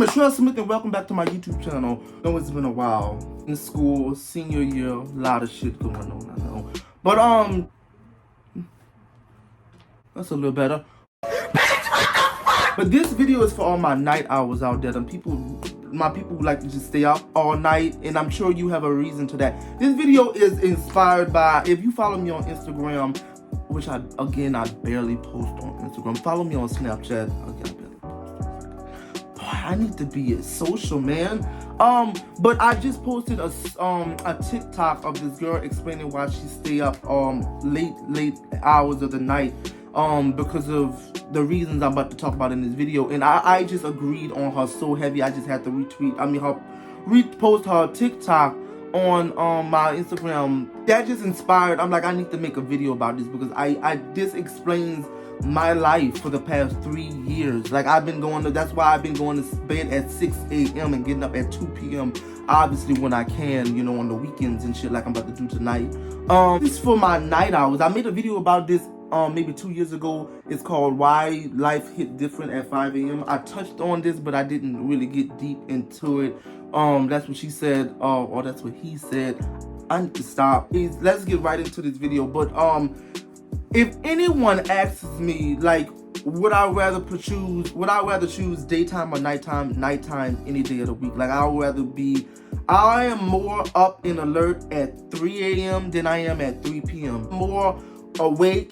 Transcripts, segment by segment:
name is Trell Smith and welcome back to my YouTube channel. I know it's been a while. In school, senior year, a lot of shit going on, I know. But that's a little better. But this video is for all my night owls out there. My people who like to just stay up all night, and I'm sure you have a reason to that. This video is inspired by, if you follow me on Instagram, which I barely post on Instagram. Follow me on Snapchat. Again, I barely post. Boy, I need to be social, man. But I just posted a TikTok of this girl explaining why she stay up late hours of the night because of the reasons I'm about to talk about in this video. And I just agreed on her so heavy. I just had to repost her TikTok on my Instagram. That just inspired. I'm like, I need to make a video about this because this explains my life for the past 3 years. Like, that's why I've been going to bed at 6 a.m. and getting up at 2 p.m. obviously when I can, you know, on the weekends and shit like I'm about to do tonight. This is for my night hours. I made a video about this maybe 2 years ago. It's called Why Life Hit Different at 5 a.m. I touched on this, but I didn't really get deep into it. That's what she said, or that's what he said. I need to stop. Let's get right into this video. But if anyone asks me, like, would I rather choose daytime or nighttime? Nighttime any day of the week. Like, I am more up and alert at 3 a.m. than I am at 3 p.m. More awake,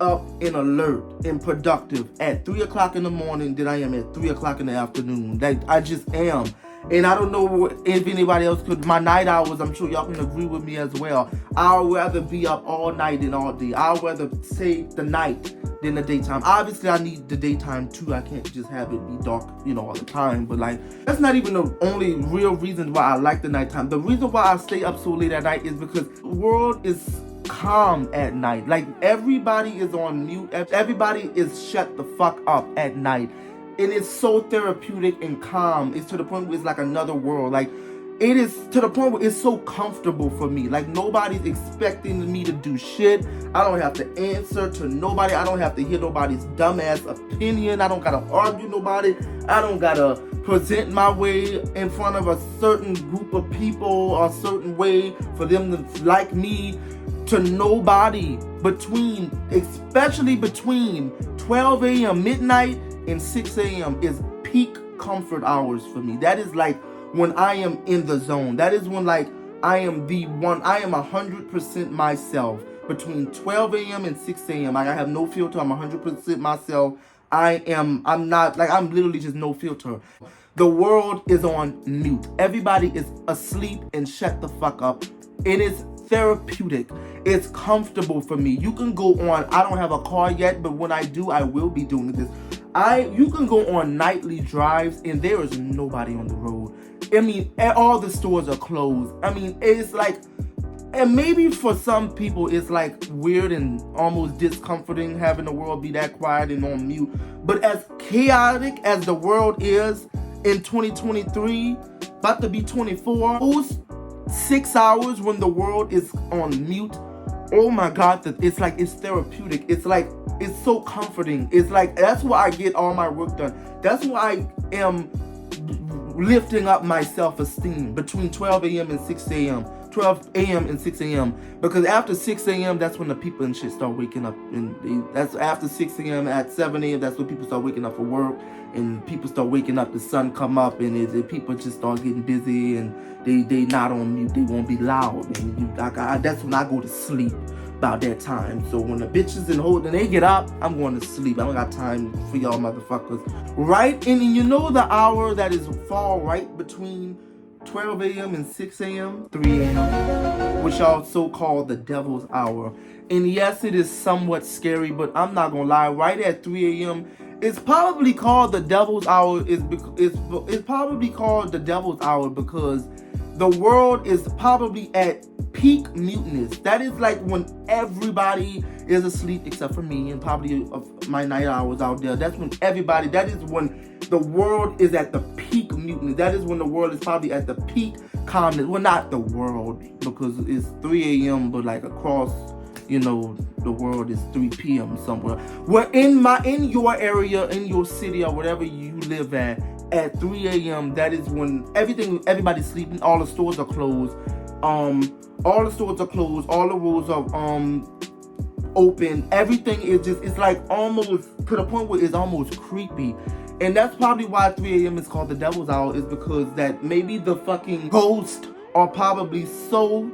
up and alert and productive at 3 o'clock in the morning than I am at 3 o'clock in the afternoon. Like, I just am. And I don't know if anybody else could. My night hours, I'm sure y'all can agree with me as well. I'd rather be up all night than all day. I'd rather take the night than the daytime. Obviously, I need the daytime too. I can't just have it be dark, you know, all the time. But like, that's not even the only real reason why I like the nighttime. The reason why I stay up so late at night is because the world is calm at night. Like, everybody is on mute. Everybody is shut the fuck up at night. And it's so therapeutic and calm. It's to the point where it's like another world. Like, it is to the point where it's so comfortable for me. Like, nobody's expecting me to do shit. I don't have to answer to nobody. I don't have to hear nobody's dumbass opinion. I don't gotta argue nobody. I don't gotta present my way in front of a certain group of people, a certain way for them to like me. To nobody. Especially between 12 a.m. midnight and 6 a.m. is peak comfort hours for me. That is like when I am in the zone. That is when, like, I am 100% myself. Between 12 a.m. and 6 a.m. Like, I have no filter. I'm 100% myself. I'm literally just no filter. The world is on mute. Everybody is asleep and shut the fuck up. It is therapeutic. It's comfortable for me. You can go on, I don't have a car yet, but when I do, I will be doing this. You can go on nightly drives and there is nobody on the road. I mean, all the stores are closed. I mean, it's like, and maybe for some people it's like weird and almost discomforting having the world be that quiet and on mute. But as chaotic as the world is in 2023, about to be 24, those 6 hours when the world is on mute, oh my God, it's therapeutic. It's like, it's so comforting. It's like, that's why I get all my work done. That's why I am lifting up my self-esteem between 12 a.m. and 6 a.m. 12 a.m. and 6 a.m. Because after 6 a.m., that's when the people and shit start waking up. And that's after 6 a.m. at 7 a.m., that's when people start waking up for work. And people start waking up, the sun come up, and people just start getting busy, and they not on mute, they won't be loud. And that's when I go to sleep about that time. So when the bitches and hoes, and they get up, I'm going to sleep. I don't got time for y'all motherfuckers. Right? And you know the hour that is fall right between 12 a.m. and 6 a.m., 3 a.m., which y'all so call the devil's hour. And yes, it is somewhat scary, but I'm not gonna lie, right at 3 a.m., it's probably called the devil's hour. It's probably called the devil's hour because the world is probably at peak muteness. That is like when everybody is asleep except for me and probably my night hours out there. That is when the world is at the peak muteness. That is when the world is probably at the peak calmness. Well, not the world, because it's 3 a.m., but like across, you know, the world is 3 p.m. somewhere. Where in your area, in your city, or whatever you live at, at 3 a.m., that is when everybody's sleeping, all the stores are closed. All the stores are closed, all the roads are open. Everything is just, it's like almost to the point where it's almost creepy. And that's probably why 3 a.m. is called the devil's hour, is because that maybe the fucking ghosts are probably so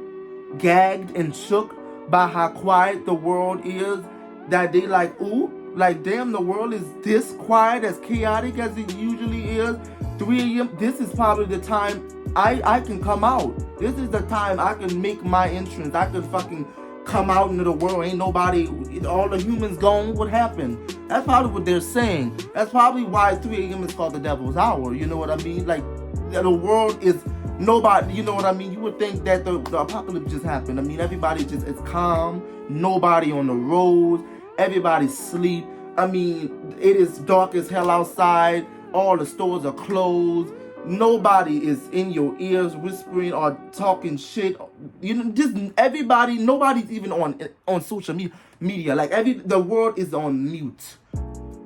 gagged and shook by how quiet the world is that they like, ooh, like damn, the world is this quiet, as chaotic as it usually is. 3 a.m., this is probably the time I can come out. This is the time I can make my entrance. I can fucking come out into the world. Ain't nobody, all the humans gone. What happened? That's probably what they're saying. That's probably why 3 a.m. is called the devil's hour. You know what I mean? Like, the world is nobody, you know what I mean? You would think that the apocalypse just happened. I mean, everybody just is calm. Nobody on the roads. Everybody sleep. I mean, it is dark as hell outside. All the stores are closed. Nobody is in your ears whispering or talking shit. You know, just everybody, nobody's even on social media. Like the world is on mute.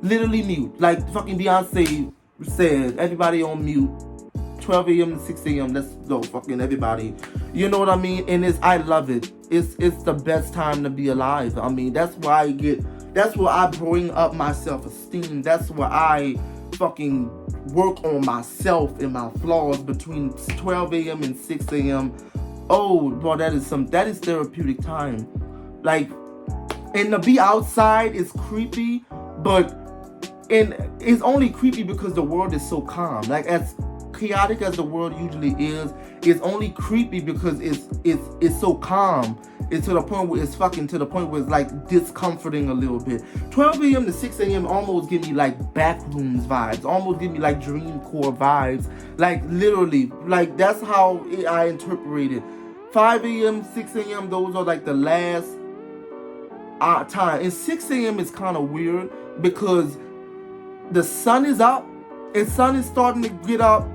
Literally mute. Like fucking Beyonce said, everybody on mute. 12 a.m. to 6 a.m. Let's go, fucking everybody. You know what I mean? And I love it. It's the best time to be alive. I mean, that's where I bring up my self-esteem. That's where I fucking work on myself and my flaws between 12 a.m. and 6 a.m. Oh, bro, that is therapeutic time. Like, and to be outside is creepy, and it's only creepy because the world is so calm. Like, as chaotic as the world usually is, it's only creepy because it's so calm. It's to the point where it's like discomforting a little bit. 12 a.m. to 6 a.m. almost give me like backrooms vibes, almost give me like Dreamcore vibes. Like literally, like that's how I interpret it. 5 a.m., 6 a.m., those are like the last time. And 6 a.m. is kind of weird because the sun is up and sun is starting to get up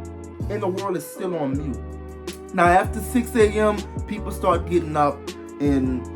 and the world is still on mute. Now after 6 a.m., people start getting up and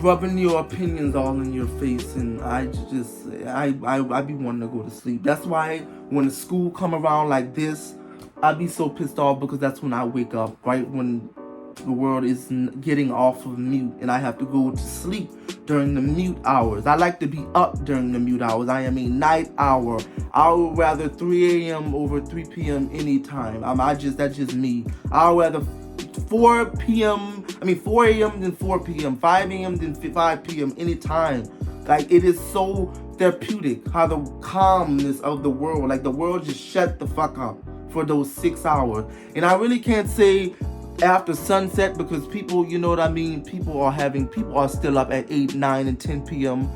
rubbing your opinions all in your face, and I be wanting to go to sleep. That's why when the school come around like this, I be so pissed off, because that's when I wake up, right when the world is getting off of mute and I have to go to sleep during the mute hours. I like to be up during the mute hours. I am a night owl. I would rather 3 a.m. over 3 p.m. anytime. That's just me. I would rather 4 a.m. than 4 p.m., 5 a.m. than 5 p.m. anytime. Like, it is so therapeutic how the calmness of the world, like the world just shut the fuck up for those 6 hours. And I really can't say after sunset, because people, you know what I mean, people are still up at 8, 9, and 10 p.m.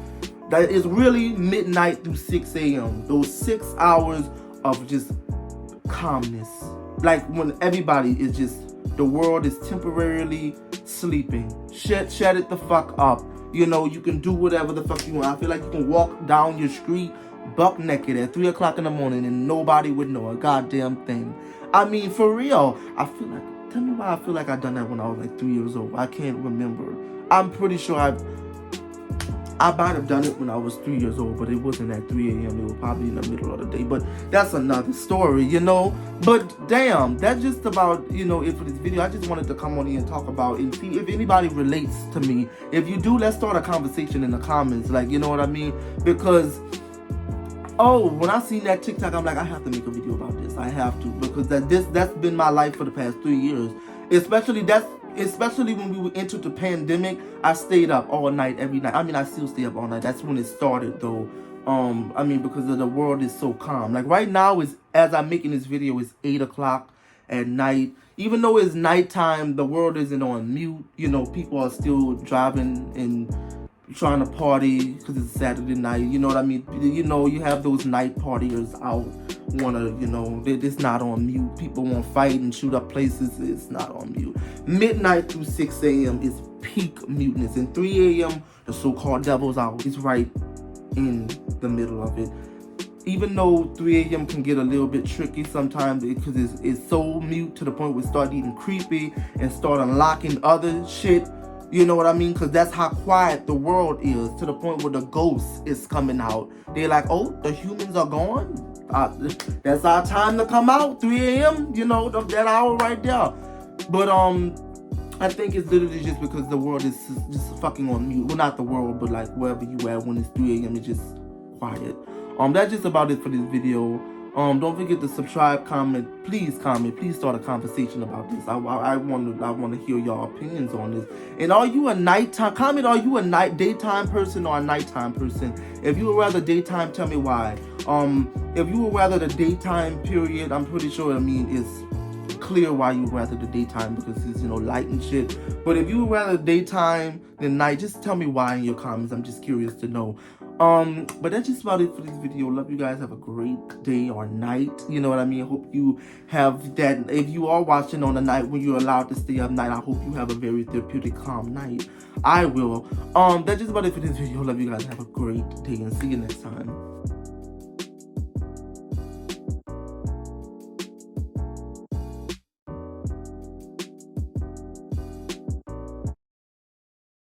That is really midnight through 6 a.m. Those 6 hours of just calmness. Like when everybody is just, the world is temporarily sleeping. Shut it the fuck up. You know, you can do whatever the fuck you want. I feel like you can walk down your street buck naked at 3 o'clock in the morning and nobody would know a goddamn thing. I mean, for real. Tell me why I feel like I done that when I was like 3 years old. I can't remember. I'm pretty sure I might have done it when I was 3 years old, but it wasn't at 3 a.m. It was probably in the middle of the day. But that's another story, you know. But damn, that's just about, you know, it for this video. I just wanted to come on here and talk about and see if anybody relates to me. If you do, let's start a conversation in the comments. Like, you know what I mean? Because when I seen that TikTok, I'm like, I have to make a video about this. I have to, because that's been my life for the past 3 years. Especially when we entered the pandemic, I stayed up all night, every night. I mean, I still stay up all night. That's when it started, though. I mean, because the world is so calm. Like right now, as I'm making this video, it's 8 o'clock at night. Even though it's nighttime, the world isn't on mute. You know, people are still driving and trying to party because it's Saturday night. You know what I mean? You know, you have those night partiers out, it's not on mute. People want to fight and shoot up places. It's not on mute. Midnight through 6 a.m. is peak muteness, and 3 a.m. the so-called devil's hour is right in the middle of it. Even though 3 a.m. can get a little bit tricky sometimes because it's so mute to the point where it start getting creepy and start unlocking other shit. You know what I mean? Because that's how quiet the world is, to the point where the ghost is coming out. They're like, oh, the humans are gone? that's our time to come out, 3 a.m., you know, that hour right there. But, I think it's literally just because the world is just fucking on mute. Well, not the world, but like wherever you at when it's 3 a.m. it's just quiet. That's just about it for this video. Don't forget to subscribe, comment. Please start a conversation about this. I want to hear y'all opinions on this. And are you a nighttime? Comment, are you a daytime person or a nighttime person? If you would rather daytime, tell me why. If you would rather the daytime period, I'm pretty sure, it's clear why you rather the daytime, because it's, light and shit. But if you would rather daytime than night, just tell me why in your comments. I'm just curious to know. But that's just about it for this video. Love you guys. Have a great day or night. You know what I mean? Hope you have that. If you are watching on the night when you're allowed to stay up night, I hope you have a very therapeutic, calm night. I will. That's just about it for this video. Love you guys. Have a great day and see you next time.